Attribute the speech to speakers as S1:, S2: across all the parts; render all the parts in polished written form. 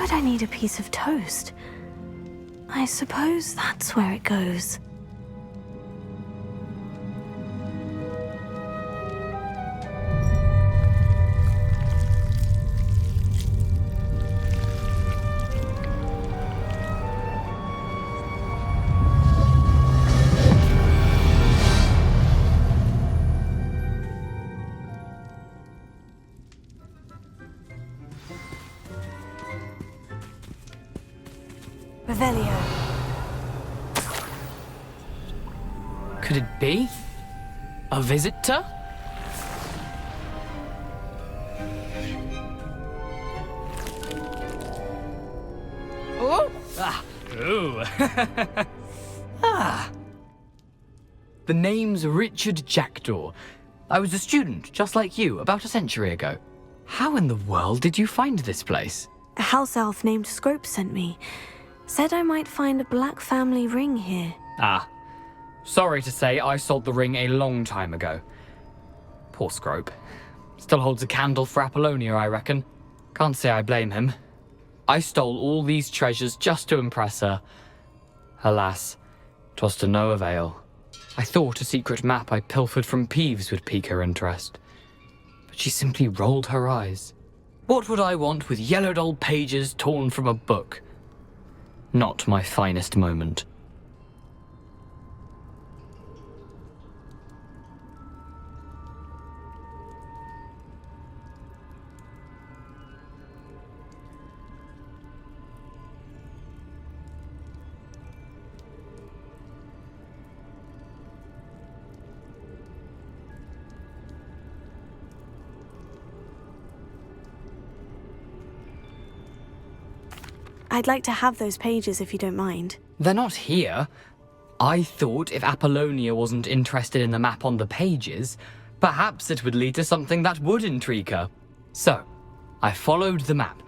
S1: would I need a piece of toast? I suppose that's where it goes. Revelio.
S2: Could it be? A visitor? Oh! Ah! Ooh! Ah! The name's Richard Jackdaw. I was a student, just like you, about a century ago. How in the world did you find this place?
S1: A house elf named Scrope sent me. Said I might find a black family ring here.
S2: Ah. Sorry to say, I sold the ring a long time ago. Poor Scrope. Still holds a candle for Apollonia, I reckon. Can't say I blame him. I stole all these treasures just to impress her. Alas, 'twas to no avail. I thought a secret map I pilfered from Peeves would pique her interest. But she simply rolled her eyes. What would I want with yellowed old pages torn from a book? Not my finest moment.
S1: I'd like to have those pages if you don't mind.
S2: They're not here. I thought if Apollonia wasn't interested in the map on the pages, perhaps it would lead to something that would intrigue her. So, I followed the map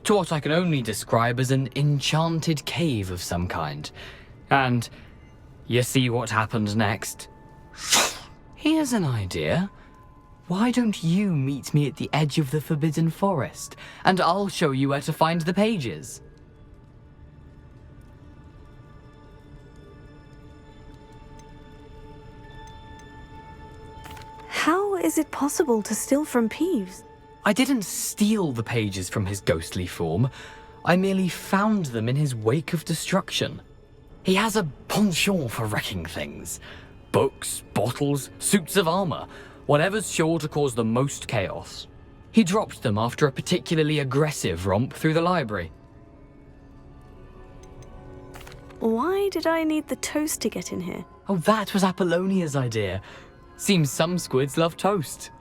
S2: to what I can only describe as an enchanted cave of some kind. And you see what happened next? Here's an idea. Why don't you meet me at the edge of the Forbidden Forest, and I'll show you where to find the pages.
S1: How is it possible to steal from Peeves?
S2: I didn't steal the pages from his ghostly form. I merely found them in his wake of destruction. He has a penchant for wrecking things. Books, bottles, suits of armor, whatever's sure to cause the most chaos. He dropped them after a particularly aggressive romp through the library.
S1: Why did I need the toast to get in here?
S2: Oh, that was Apollonia's idea. Seems some squids love toast.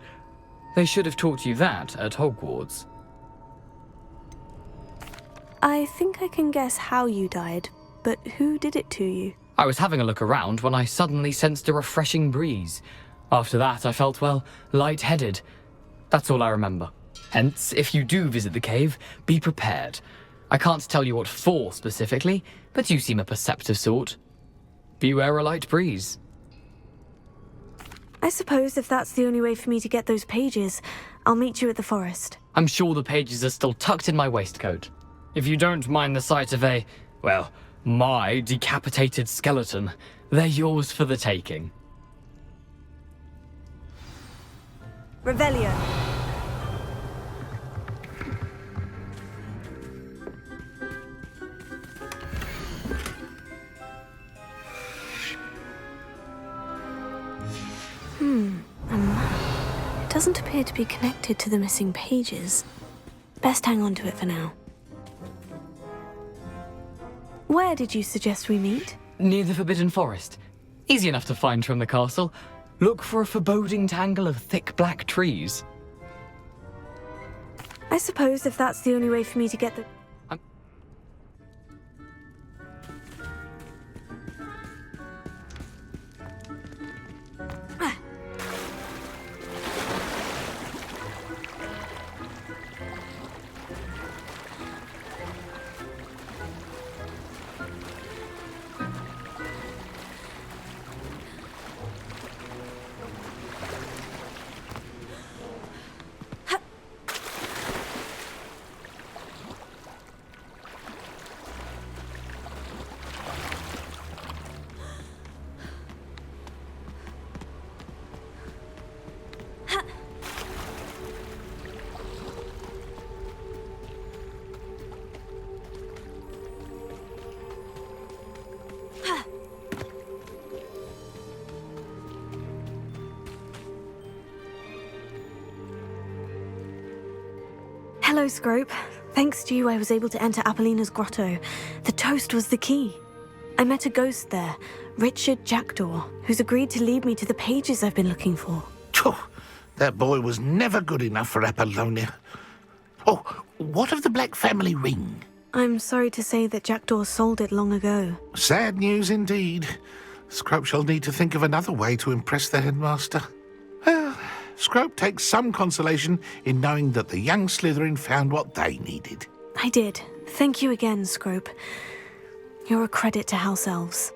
S2: They should have taught you that at Hogwarts.
S1: I think I can guess how you died, but who did it to you?
S2: I was having a look around when I suddenly sensed a refreshing breeze. After that, I felt, well, lightheaded. That's all I remember. Hence, if you do visit the cave, be prepared. I can't tell you what for specifically, but you seem a perceptive sort. Beware a light breeze.
S1: I suppose if that's the only way for me to get those pages, I'll meet you at the forest.
S2: I'm sure the pages are still tucked in my waistcoat. If you don't mind the sight of my decapitated skeleton, they're yours for the taking.
S1: Revelio. A map. It doesn't appear to be connected to the missing pages. Best hang on to it for now. Where did you suggest we meet?
S2: Near the Forbidden Forest. Easy enough to find from the castle. Look for a foreboding tangle of thick black trees.
S1: I suppose if that's the only way for me to get the... Hello, Scrope. Thanks to you, I was able to enter Apollina's grotto. The toast was the key. I met a ghost there, Richard Jackdaw, who's agreed to lead me to the pages I've been looking for.
S3: Phew, that boy was never good enough for Apollonia. Oh, what of the Black family ring?
S1: I'm sorry to say that Jackdaw sold it long ago.
S3: Sad news indeed. Scrope shall need to think of another way to impress the headmaster. Well, Scrope takes some consolation in knowing that the young Slytherin found what they needed.
S1: I did. Thank you again, Scrope. You're a credit to House Elves.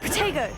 S1: Protego!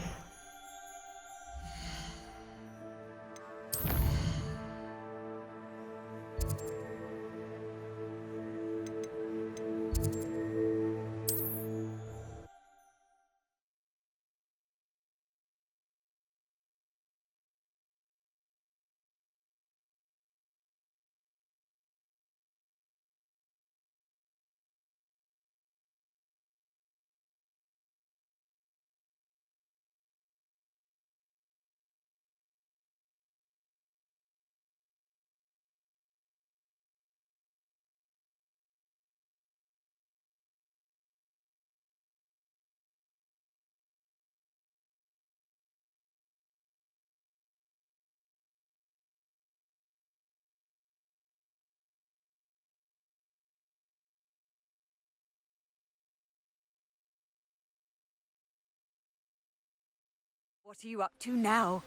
S4: What are you up to now?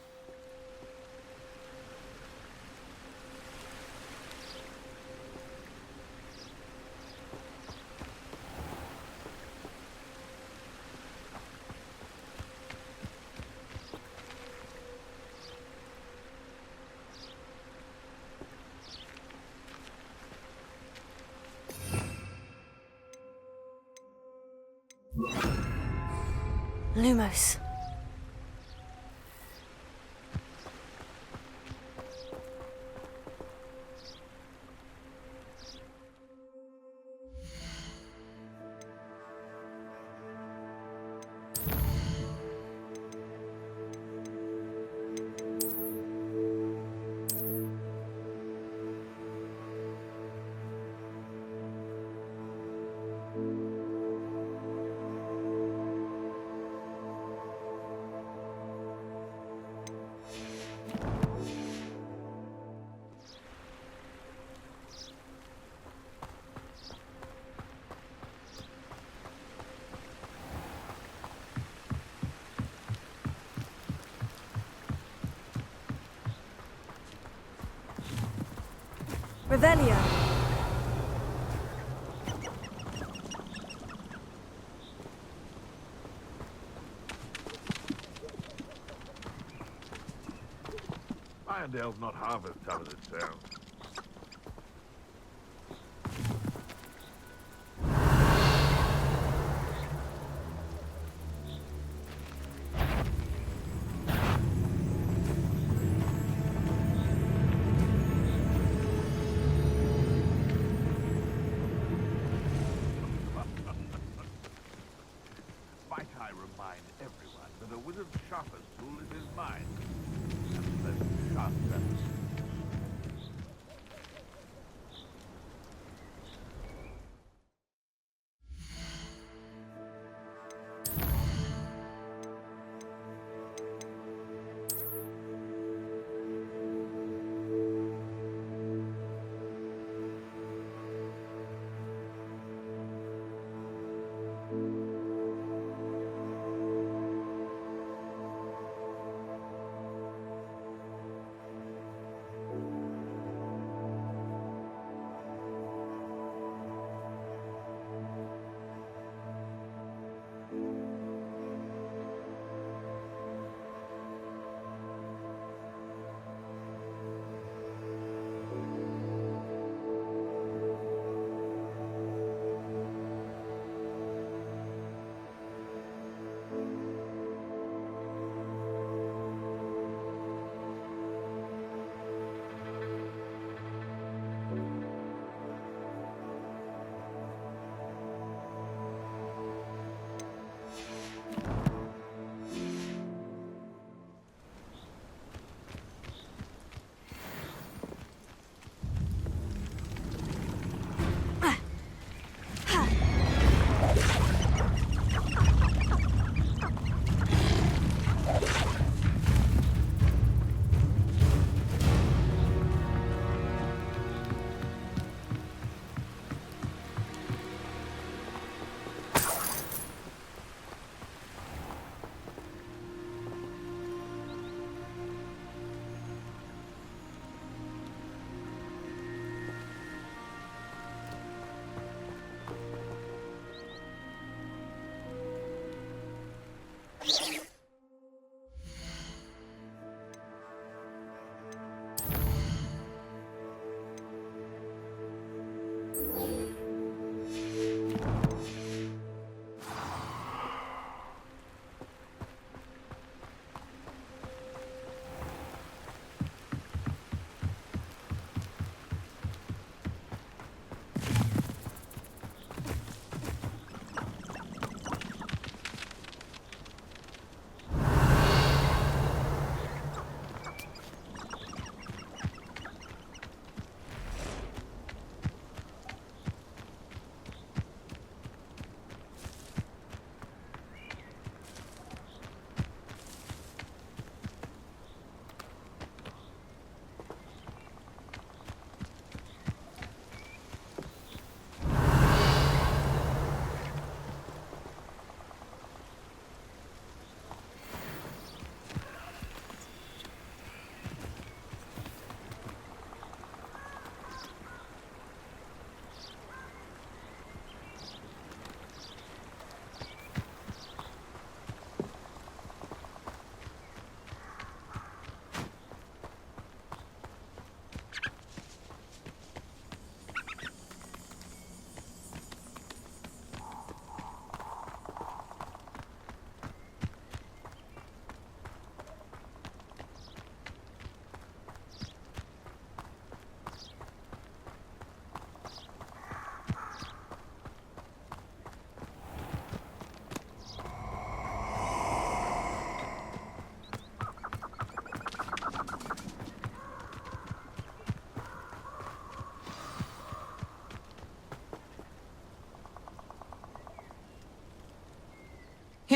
S1: Lumos. Revelio.
S5: Irondale's not half as tough as it sounds. Might I remind everyone that a wizard's sharpest tool is his mind. And let's sharp that.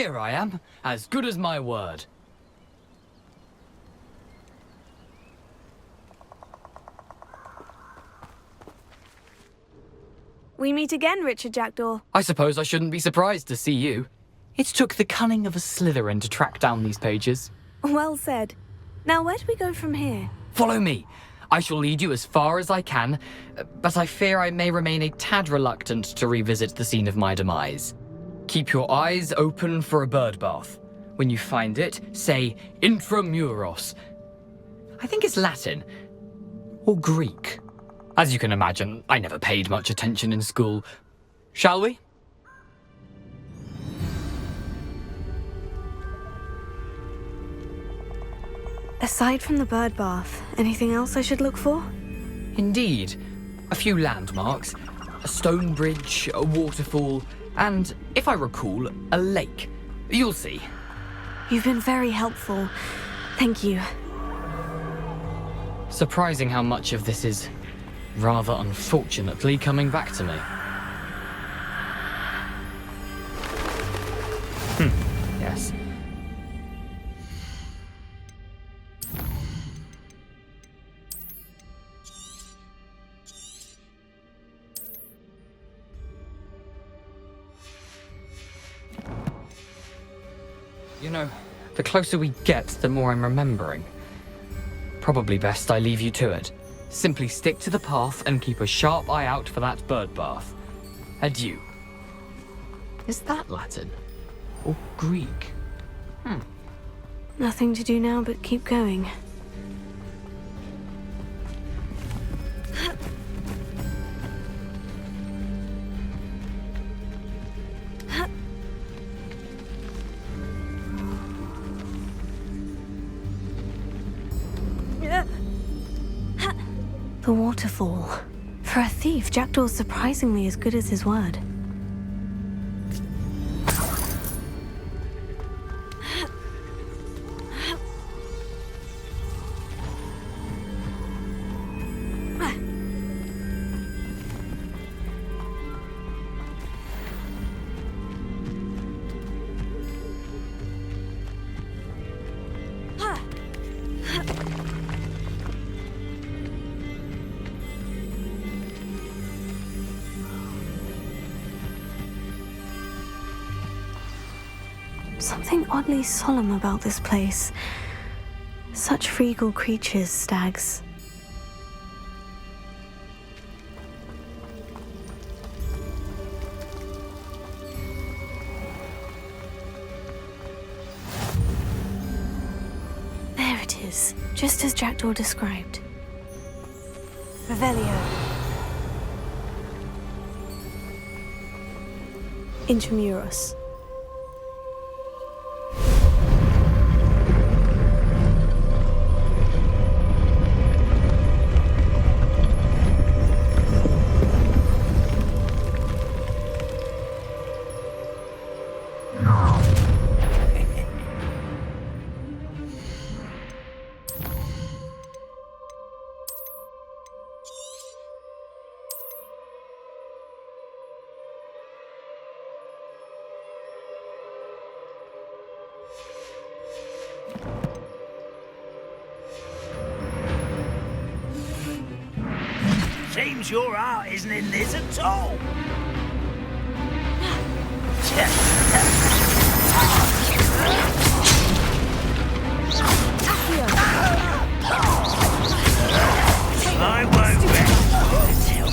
S2: Here I am, as good as my word.
S1: We meet again, Richard Jackdaw.
S2: I suppose I shouldn't be surprised to see you. It took the cunning of a Slytherin to track down these pages.
S1: Well said. Now, where do we go from here?
S2: Follow me. I shall lead you as far as I can, but I fear I may remain a tad reluctant to revisit the scene of my demise. Keep your eyes open for a bird bath. When you find it, say intramuros. I think it's Latin. Or Greek. As you can imagine, I never paid much attention in school. Shall we?
S1: Aside from the bird bath, anything else I should look for?
S2: Indeed. A few landmarks, a stone bridge, a waterfall, and, if I recall, a lake. You'll see.
S1: You've been very helpful. Thank you.
S2: Surprising how much of this is, rather unfortunately, coming back to me. Yes. You know, the closer we get, the more I'm remembering. Probably best I leave you to it. Simply stick to the path and keep a sharp eye out for that bird bath. Adieu. Is that Latin? Or Greek?
S1: Nothing to do now but keep going. The waterfall. For a thief, Jackdaw's surprisingly as good as his word. Something oddly solemn about this place. Such regal creatures, stags. There it is, just as Jackdaw described. Revelio. Intramuros.
S4: Seems your heart isn't in this at all. I won't rest until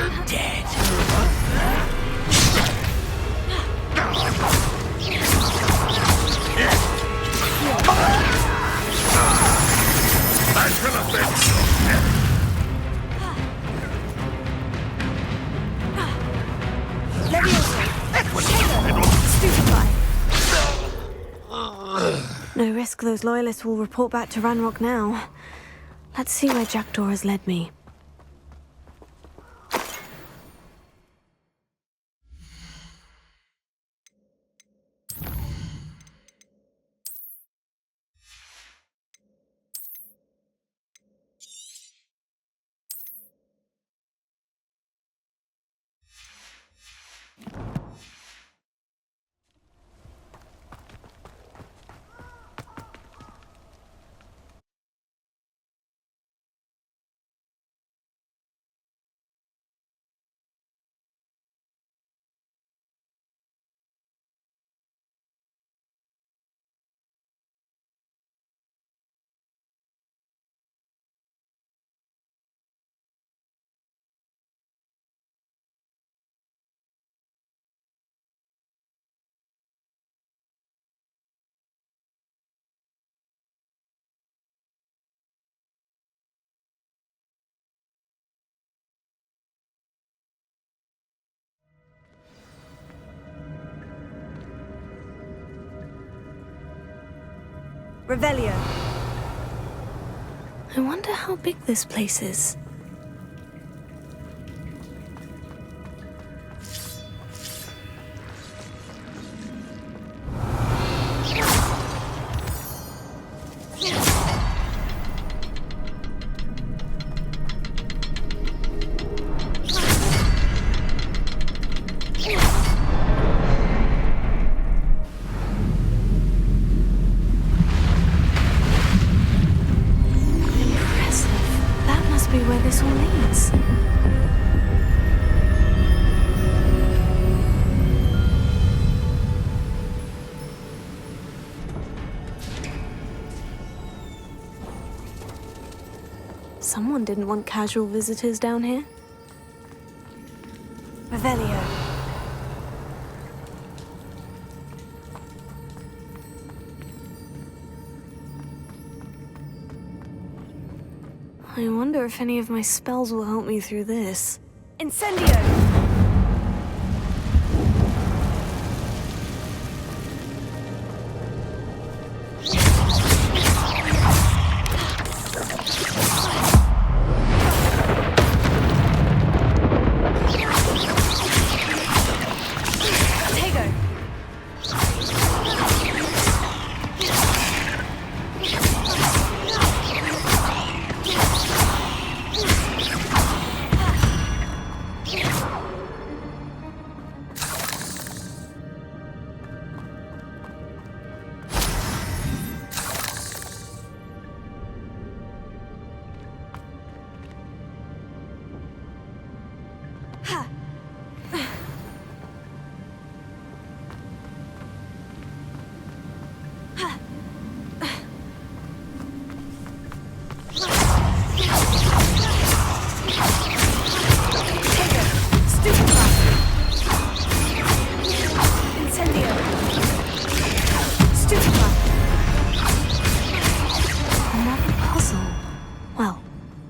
S4: you're dead.
S1: No risk those loyalists will report back to Ranrock now. Let's see where Jackdaw has led me. Revelio. I wonder how big this place is. Where this all leads. Someone didn't want casual visitors down here. Revelio. I wonder if any of my spells will help me through this. Incendio!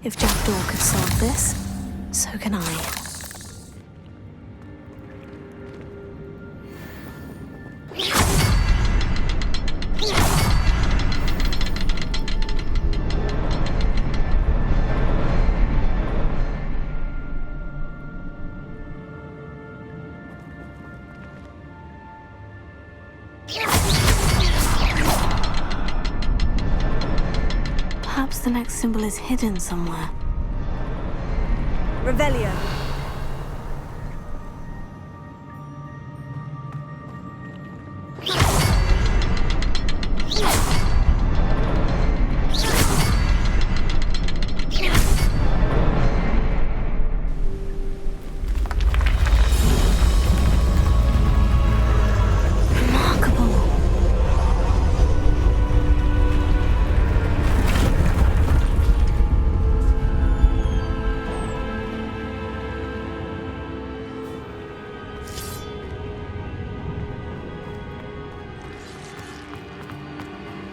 S1: If Jackdaw could solve this, so can I. Perhaps the next symbol is hidden somewhere. Revelio.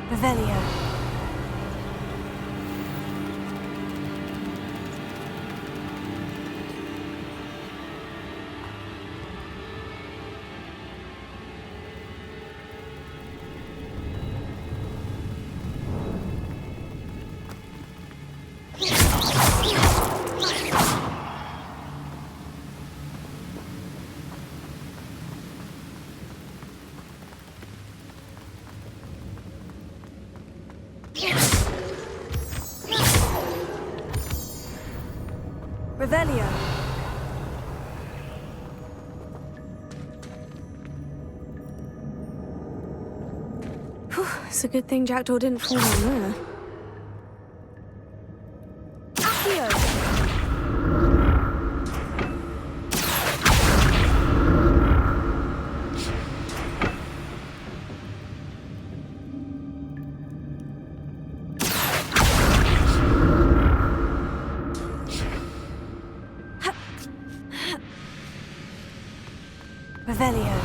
S1: Revelio. Revelio. Whew, it's a good thing Jackdaw didn't fall down there. Accio! Revelio.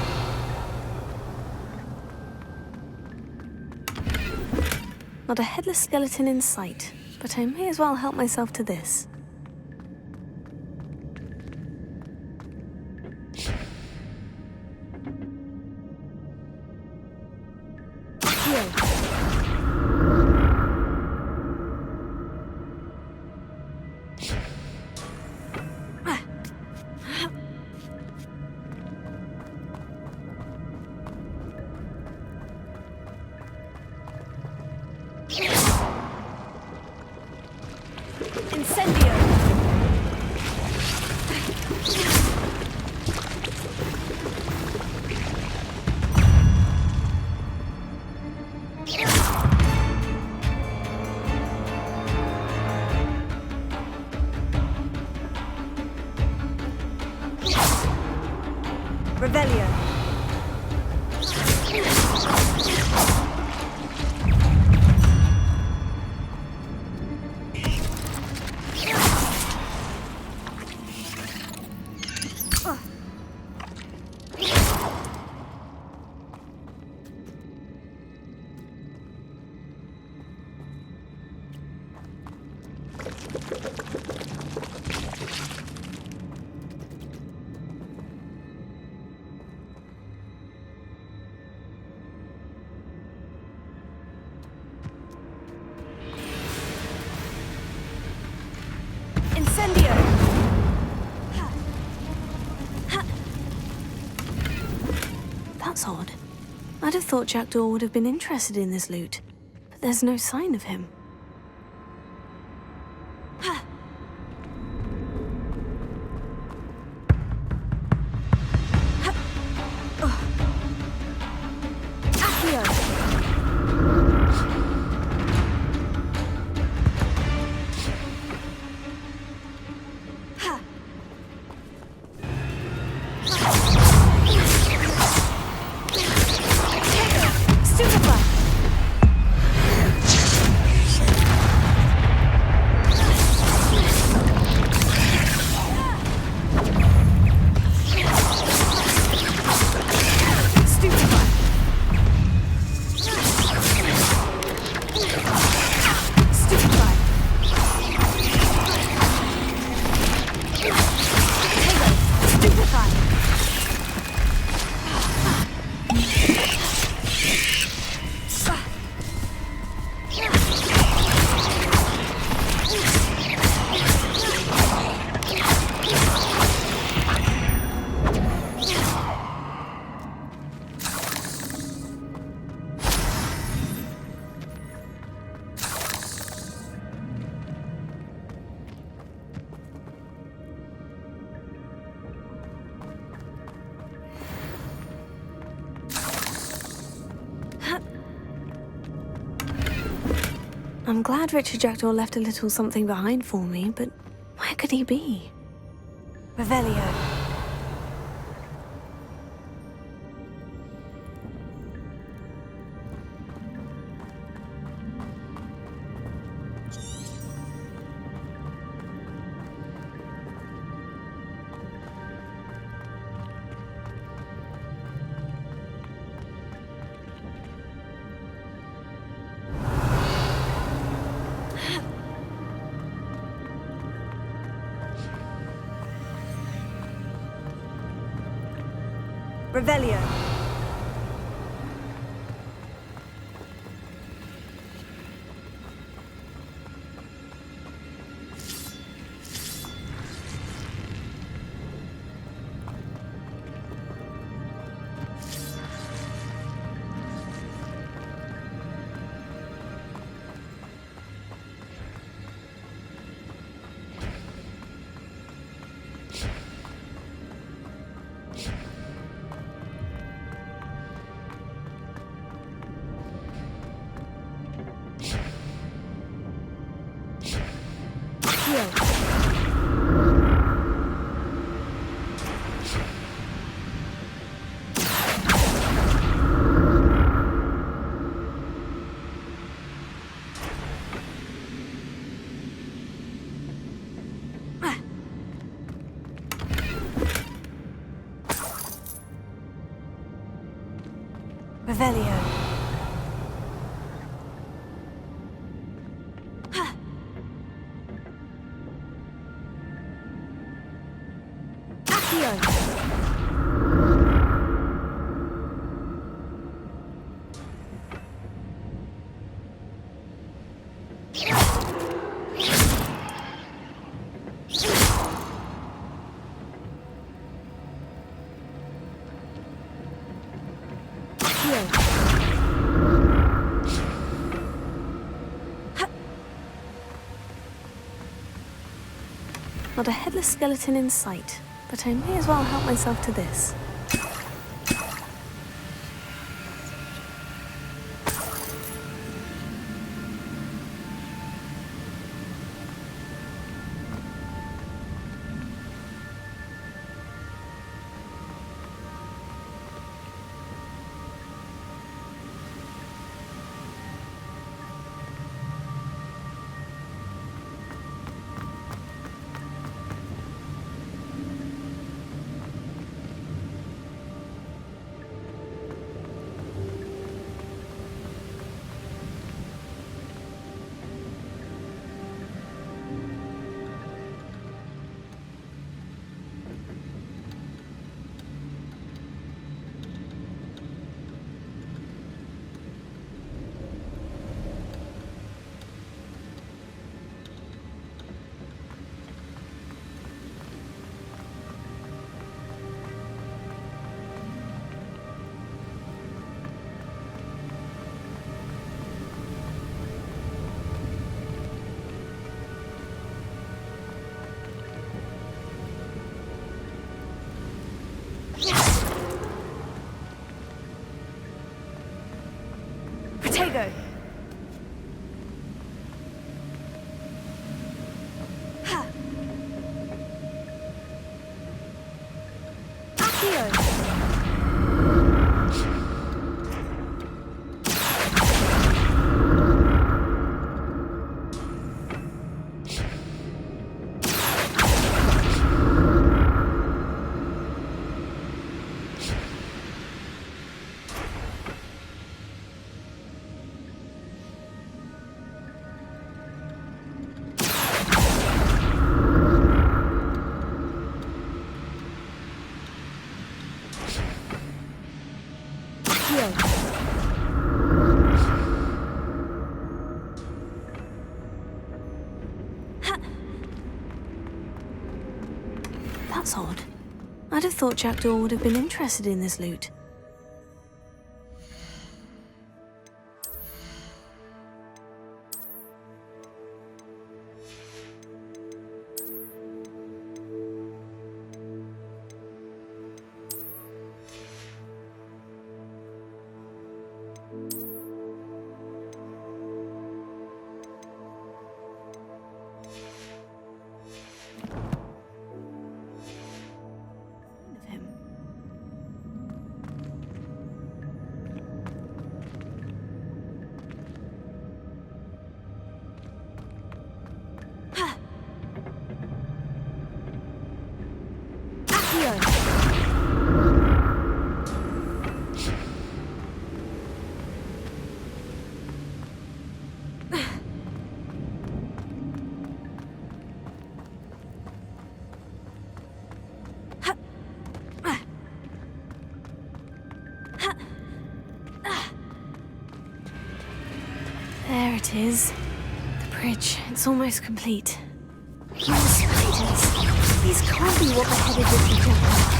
S1: Not a headless skeleton in sight, but I may as well help myself to this. Accio. That's odd. I'd have thought Jackdaw would have been interested in this loot, but there's no sign of him. I'm glad Richard Jackdaw left a little something behind for me, but where could he be? Revelio. Revelio. Revelio. Not a headless skeleton in sight, but I may as well help myself to this. Tego. Ha. Accio. That's odd. I'd have thought Jackdaw would have been interested in this loot. Of him. Ha! Accio! There it is. The bridge. It's almost complete. Human spiders. These can't be what the headed with the jump.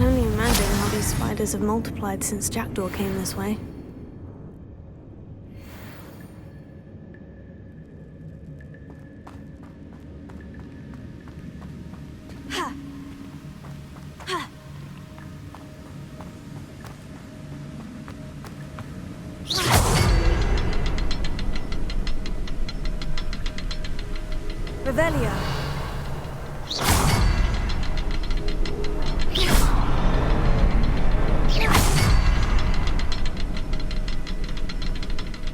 S1: can only imagine how these spiders have multiplied since Jackdaw came this way. Revelio.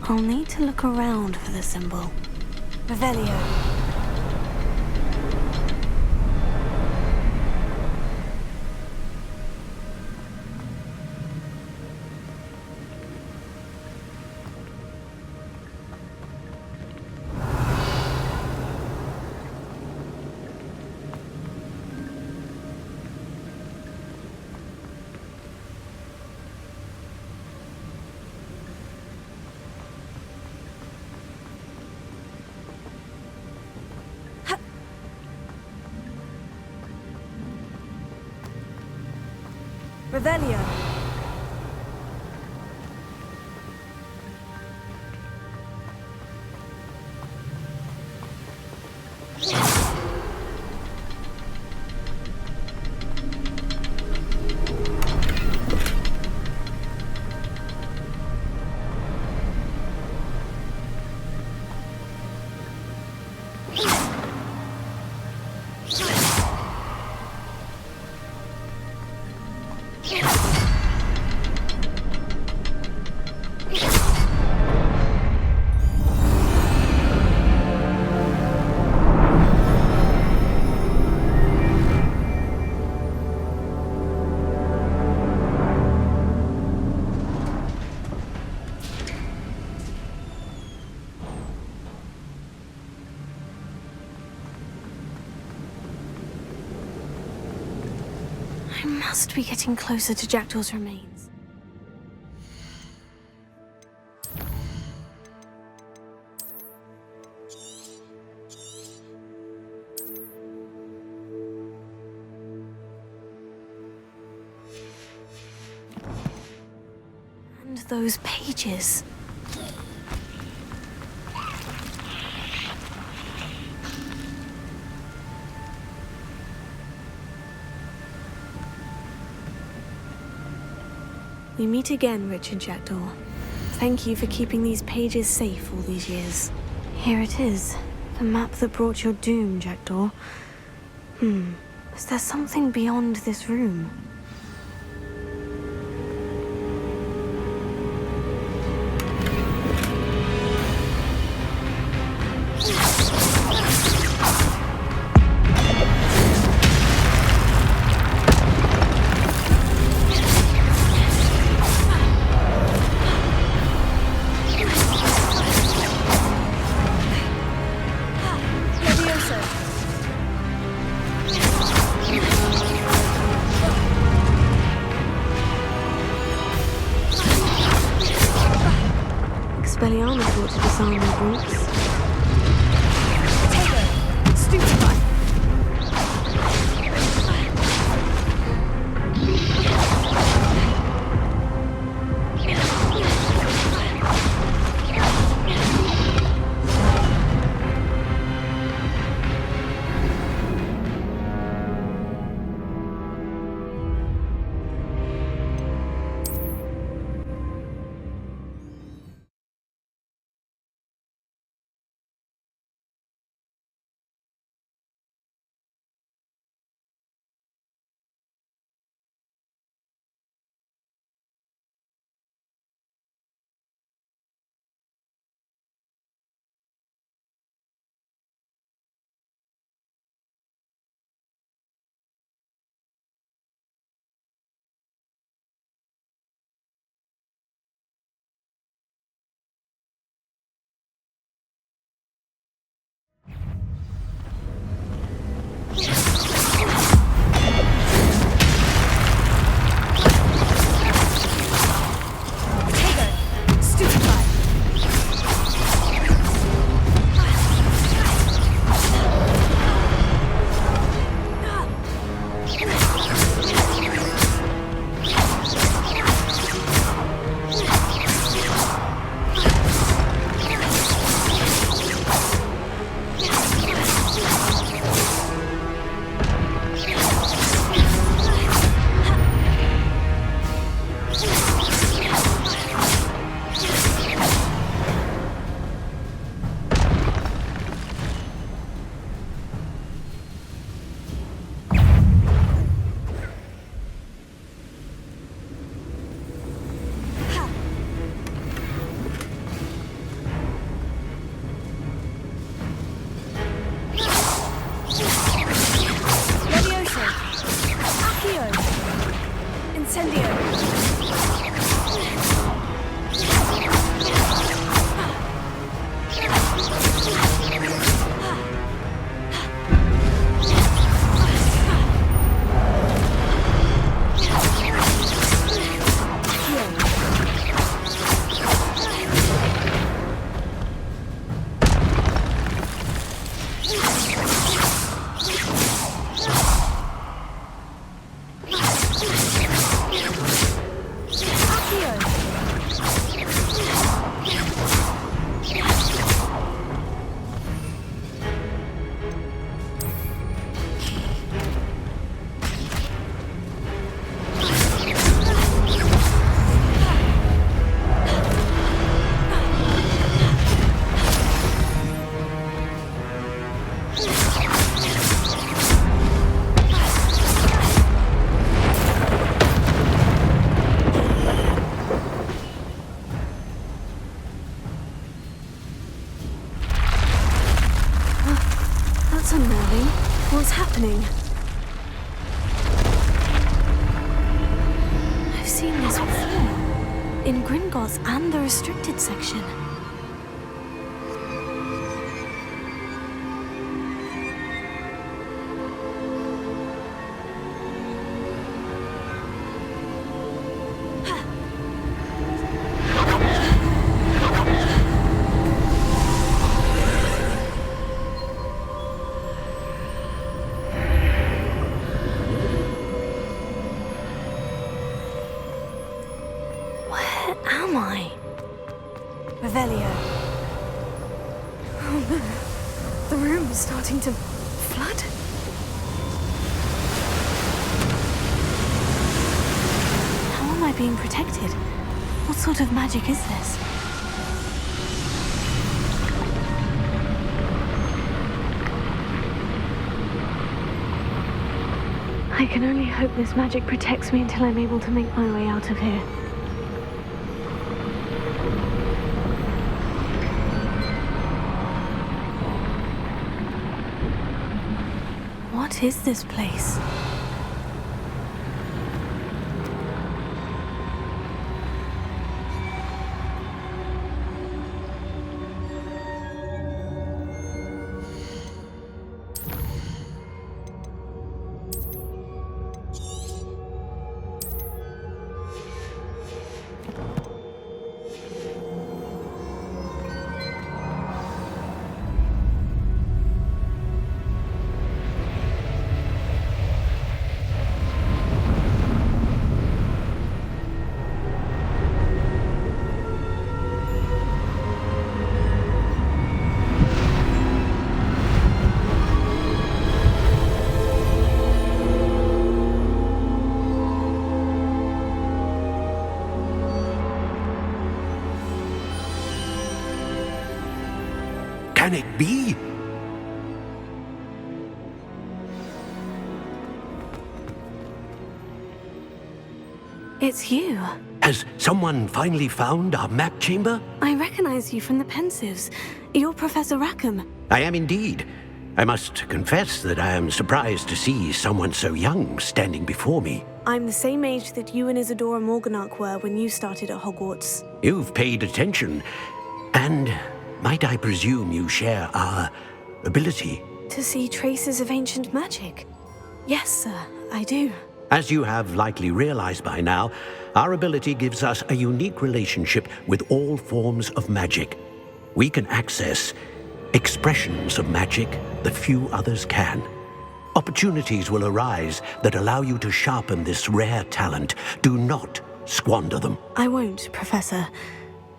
S1: I'll need to look around for the symbol. Revelio. Revelio. I must be getting closer to Jackdaw's remains. And those pages. We meet again, Richard Jackdaw. Thank you for keeping these pages safe all these years. Here it is, the map that brought your doom, Jackdaw. Is there something beyond this room? Expelliarmus thought to disarm the brutes. That's unnerving. What's happening? I've seen this before. In Gringotts and the restricted section. Am I? Revelio. Oh no. The room is starting to flood. How am I being protected? What sort of magic is this? I can only hope this magic protects me until I'm able to make my way out of here. What is this place?
S6: Can it be?
S1: It's you.
S6: Has someone finally found our map chamber?
S1: I recognize you from the Pensives. You're Professor Rackham.
S6: I am indeed. I must confess that I am surprised to see someone so young standing before me.
S1: I'm the same age that you and Isadora Morganach were when you started at Hogwarts.
S6: You've paid attention, and might I presume you share our ability?
S1: To see traces of ancient magic? Yes, sir, I do.
S6: As you have likely realized by now, our ability gives us a unique relationship with all forms of magic. We can access expressions of magic that few others can. Opportunities will arise that allow you to sharpen this rare talent. Do not squander them.
S1: I won't, Professor.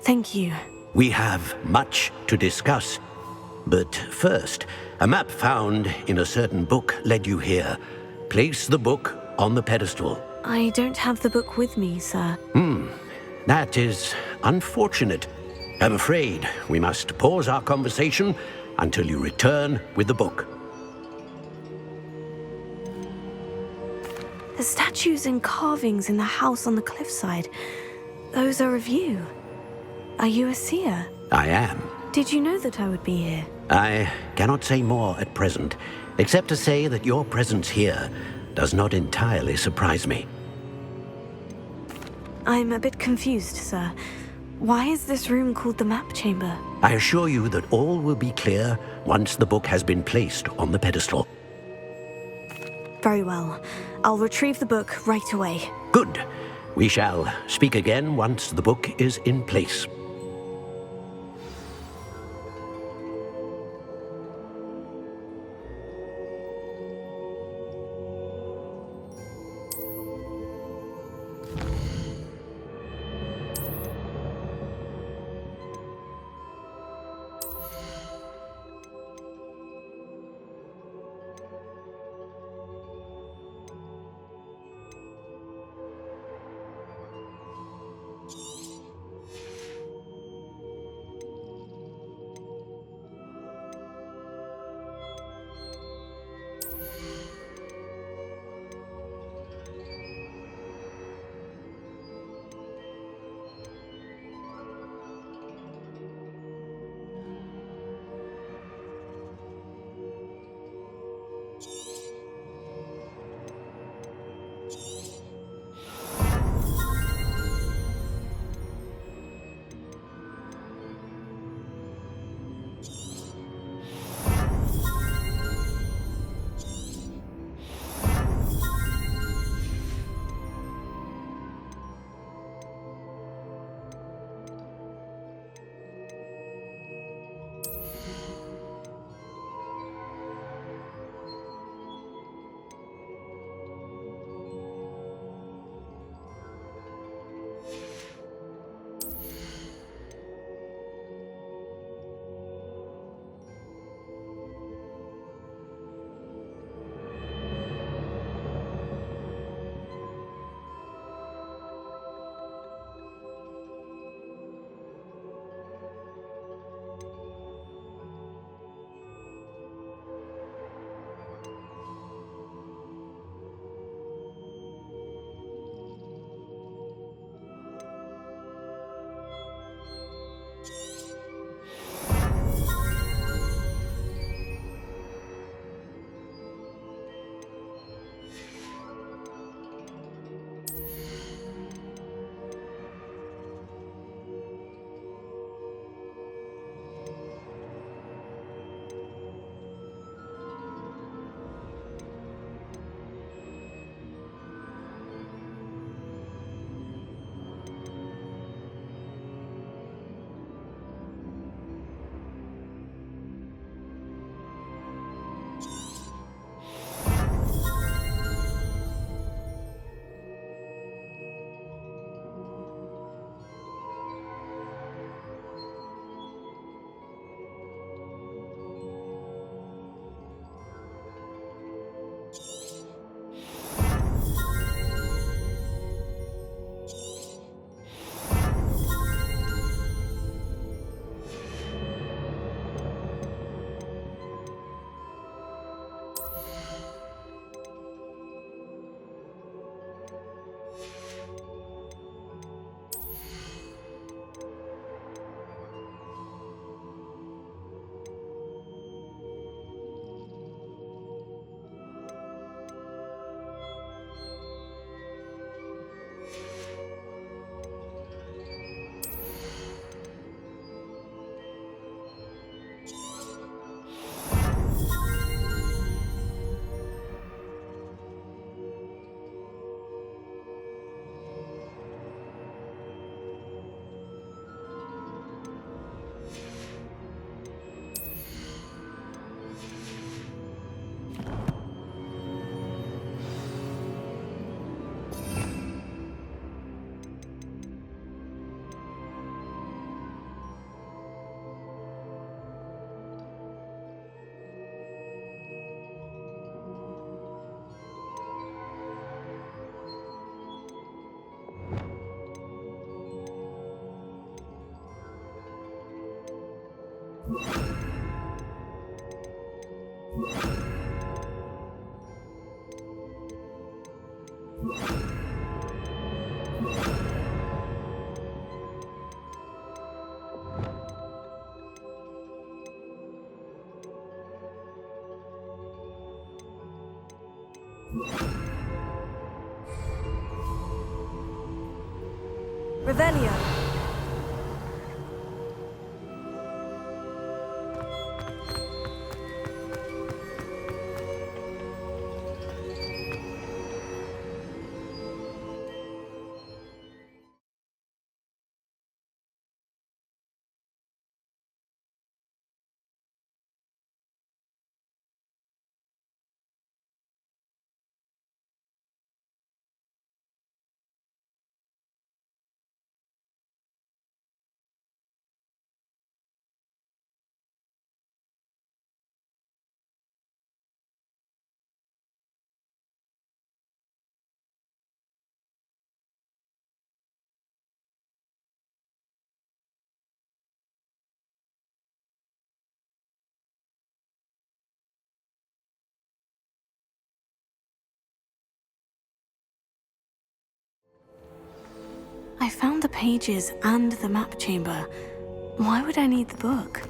S1: Thank you.
S6: We have much to discuss. But first, a map found in a certain book led you here. Place the book on the pedestal.
S1: I don't have the book with me, sir.
S6: That is unfortunate. I'm afraid we must pause our conversation until you return with the book.
S1: The statues and carvings in the house on the cliffside, those are of you. Are you a seer?
S6: I am.
S1: Did you know that I would be here?
S6: I cannot say more at present, except to say that your presence here does not entirely surprise me.
S1: I'm a bit confused, sir. Why is this room called the map chamber?
S6: I assure you that all will be clear once the book has been placed on the pedestal.
S1: Very well. I'll retrieve the book right away.
S6: Good. We shall speak again once the book is in place.
S1: Revelio. I found the pages and the map chamber. Why would I need the book?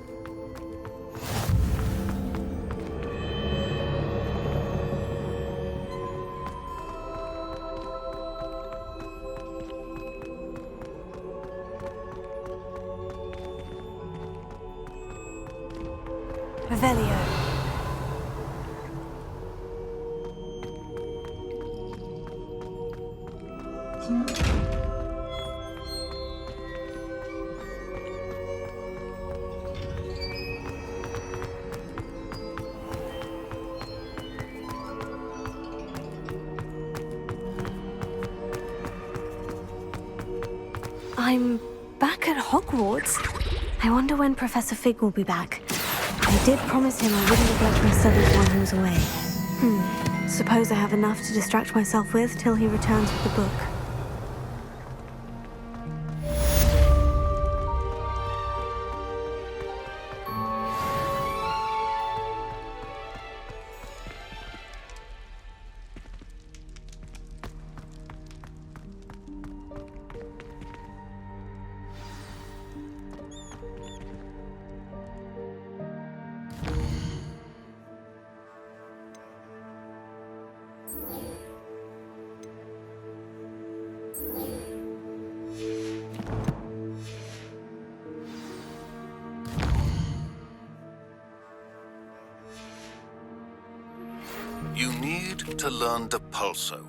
S1: Revelio. I'm back at Hogwarts. I wonder when Professor Fig will be back. I did promise him I wouldn't neglect my studies while he was away. Suppose I have enough to distract myself with till he returns with the book.
S7: You need to learn the pulso.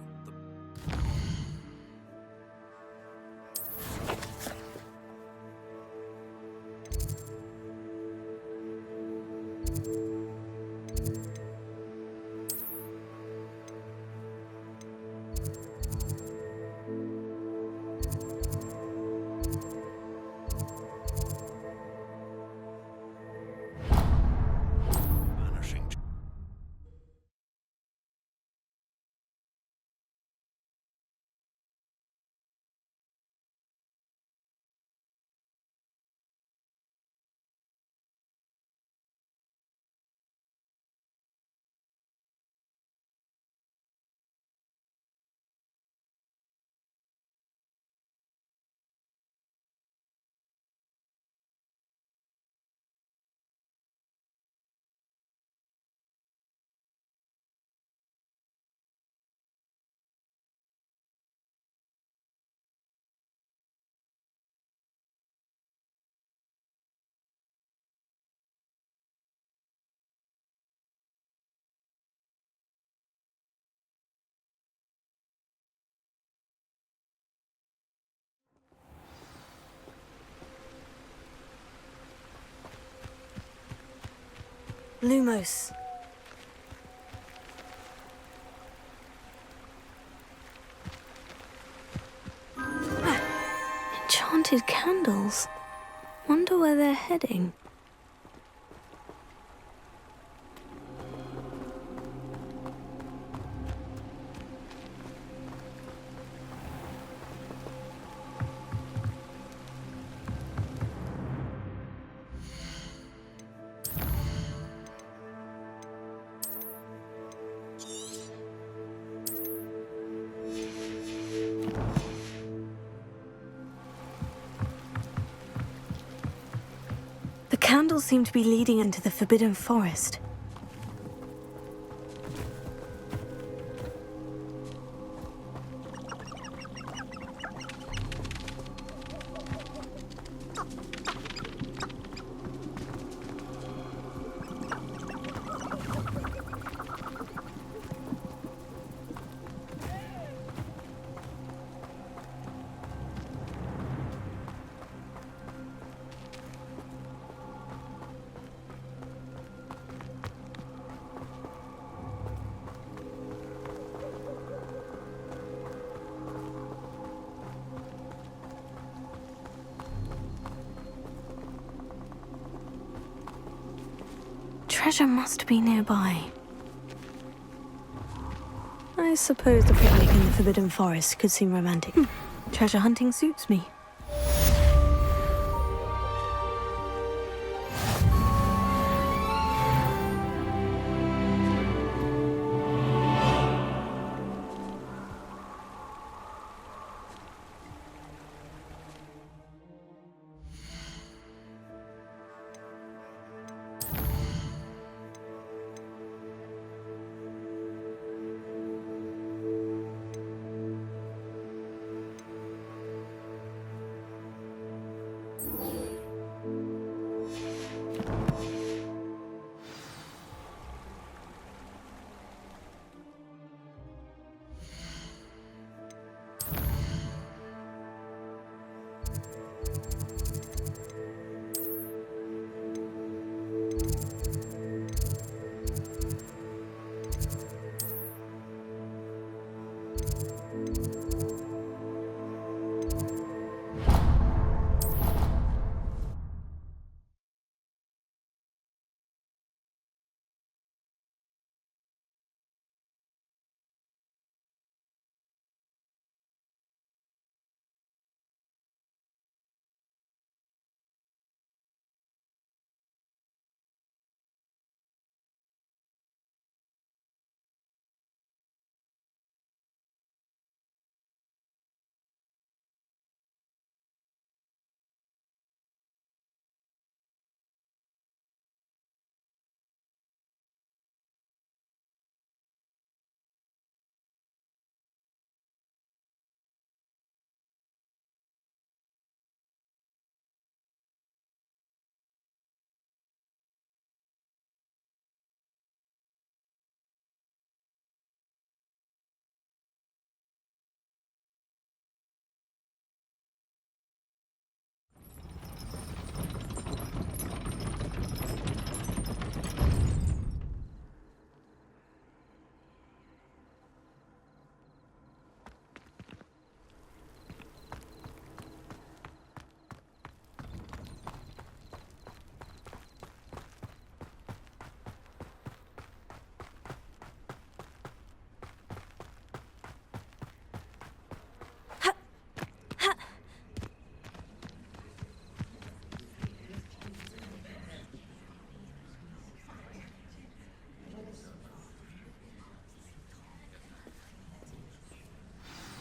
S1: Lumos. Enchanted candles. Wonder where they're heading. The candles seem to be leading into the Forbidden Forest. treasure must be nearby. I suppose the picnic in the Forbidden Forest could seem romantic. Treasure hunting suits me.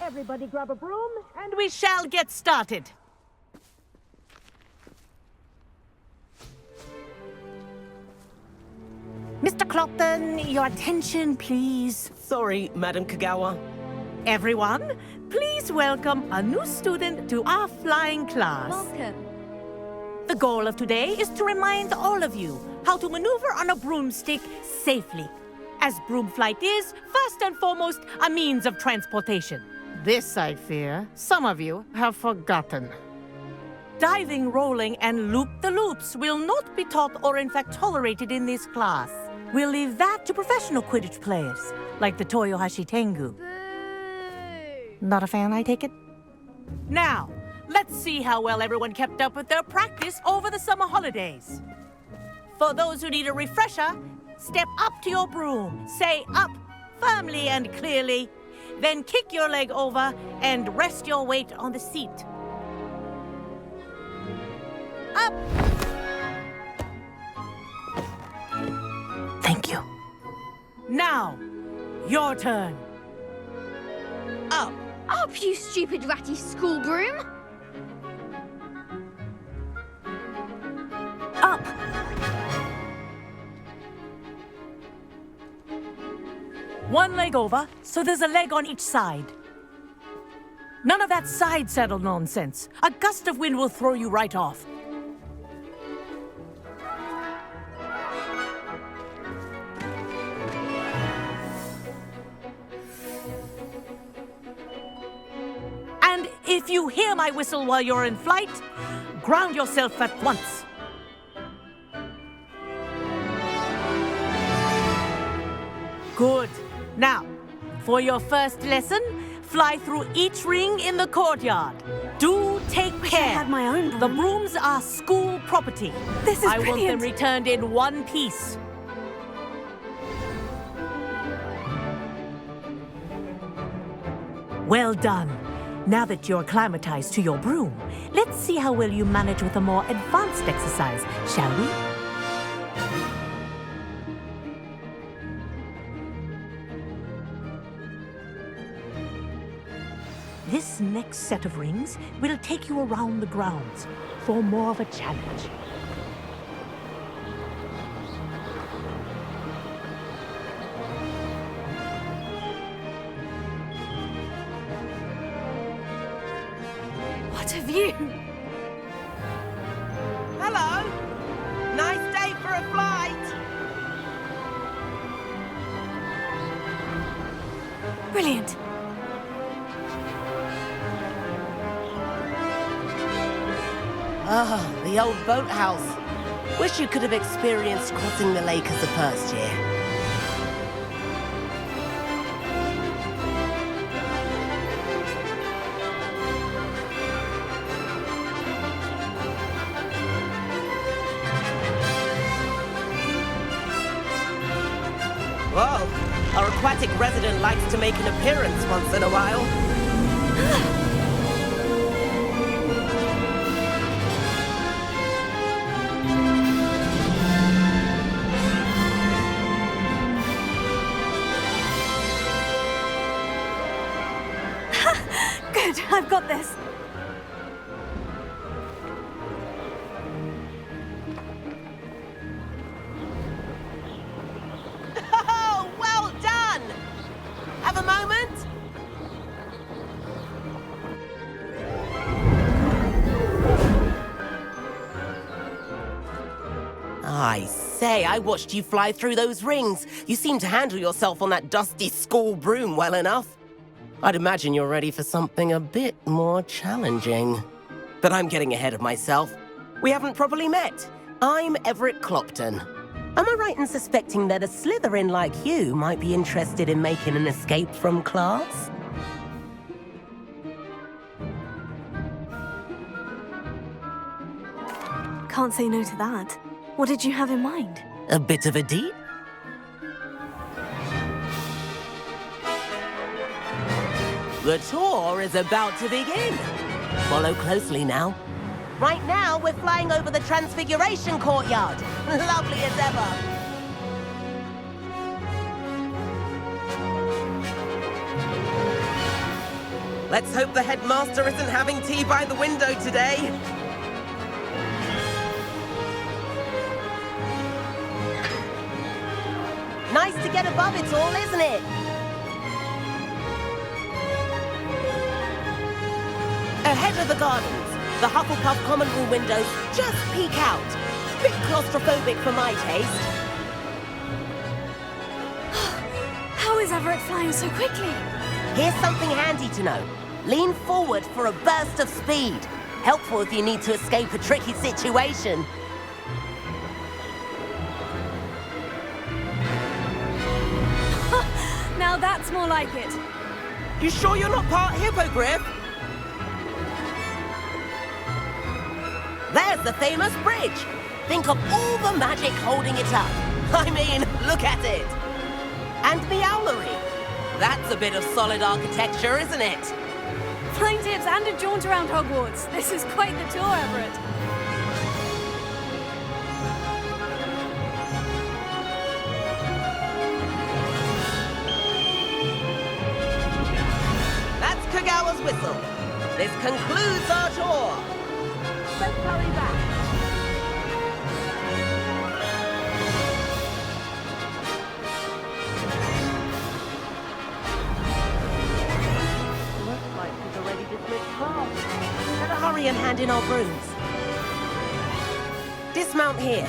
S8: Everybody grab a broom, and we shall get started. Mr. Clopton, your attention, please.
S9: Sorry, Madam Kagawa.
S8: Everyone, please welcome a new student to our flying class.
S1: Welcome.
S8: The goal of today is to remind all of you how to maneuver on a broomstick safely, as broom flight is, first and foremost, a means of transportation. This, I fear, some of you have forgotten. Diving, rolling, and loop-the-loops will not be taught or in fact tolerated in this class. We'll leave that to professional Quidditch players, like the Toyohashi Tengu.
S1: Boo!
S8: Not a fan, I take it? Now, let's see how well everyone kept up with their practice over the summer holidays. For those who need a refresher, step up to your broom, say up firmly and clearly, then kick your leg over and rest your weight on the seat. Up! Thank you. Now, your turn. Up.
S10: Up, you stupid ratty school broom!
S8: Up! One leg over, so there's a leg on each side. None of that side saddle nonsense. A gust of wind will throw you right off. And if you hear my whistle while you're in flight, ground yourself at once. Good. Now, for your first lesson, fly through each ring in the courtyard. Do take care.
S1: I had my own broom.
S8: The brooms are school property.
S1: This is
S8: I want them
S1: brilliant.
S8: returned in one piece. Well done. Now that you're acclimatized to your broom, let's see how well you manage with a more advanced exercise, shall we? This next set of rings will take you around the grounds for more of a challenge.
S1: What a view!
S9: Hello! Nice day for a flight!
S1: Brilliant.
S9: Ah, the old boathouse. Wish you could have experienced crossing the lake as a first year. Whoa, our aquatic resident likes to make an appearance once in a while.
S1: Good, I've got this.
S9: Oh, well done! Have a moment? I say, I watched you fly through those rings. You seem to handle yourself on that dusty school broom well enough. I'd imagine you're ready for something a bit more challenging. But I'm getting ahead of myself. We haven't properly met. I'm Everett Clopton. Am I right in suspecting that a Slytherin like you might be interested in making an escape from class?
S1: Can't say no to that. What did you have in mind?
S9: A bit of a deep? The tour is about to begin. Follow closely now. Right now, we're flying over the Transfiguration Courtyard. Lovely as ever. Let's hope the headmaster isn't having tea by the window today. Nice to get above it all, isn't it? Ahead of the gardens, the Hufflepuff common room windows just peek out. Bit claustrophobic for my taste.
S1: How is Everett flying so quickly?
S9: Here's something handy to know. Lean forward for a burst of speed. Helpful if you need to escape a tricky situation.
S1: Now that's more like it.
S9: You sure you're not part hippogriff? There's the famous bridge. Think of all the magic holding it up. I mean, look at it. And the owlery. That's a bit of solid architecture, isn't it?
S1: Flying tips and a jaunt around Hogwarts. This is quite the tour, Everett.
S9: That's Kagawa's whistle. This concludes our tour. Let's hurry back. Looks like we've already dismissed class. Better hurry and hand in our brooms. Dismount here.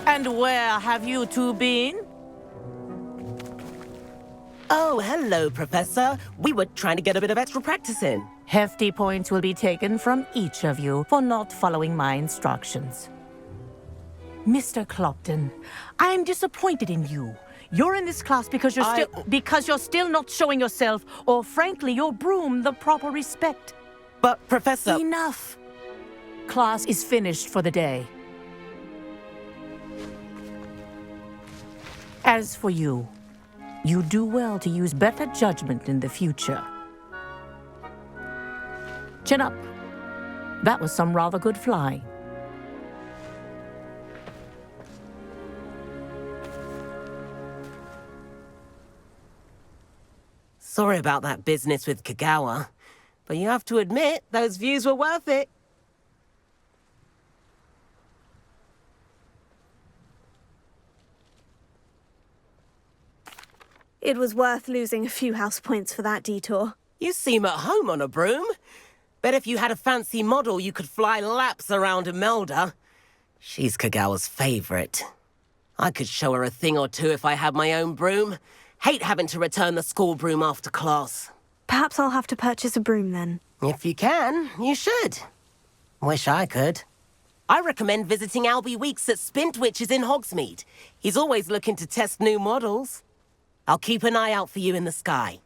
S9: And where have you two been? Oh, hello, Professor. We were trying to get a bit of extra practice in.
S8: Hefty points will be taken from each of you for not following my instructions. Mr. Clopton, I'm disappointed in you. You're in this class because you're still not showing yourself, or frankly, your broom the proper respect.
S9: But, Professor...
S8: Enough. Class is finished for the day. As for you, you do well to use better judgment in the future. Chin up. That was some rather good flying.
S9: Sorry about that business with Kagawa, but you have to admit, those views were worth it.
S1: It was worth losing a few house points for that detour.
S9: You seem at home on a broom. Bet if you had a fancy model, you could fly laps around Imelda. She's Kagawa's favorite. I could show her a thing or two if I had my own broom. Hate having to return the school broom after class.
S1: Perhaps I'll have to purchase a broom then.
S9: If you can, you should. Wish I could. I recommend visiting Albie Weeks at Spintwitches in Hogsmeade. He's always looking to test new models. I'll keep an eye out for you in the sky.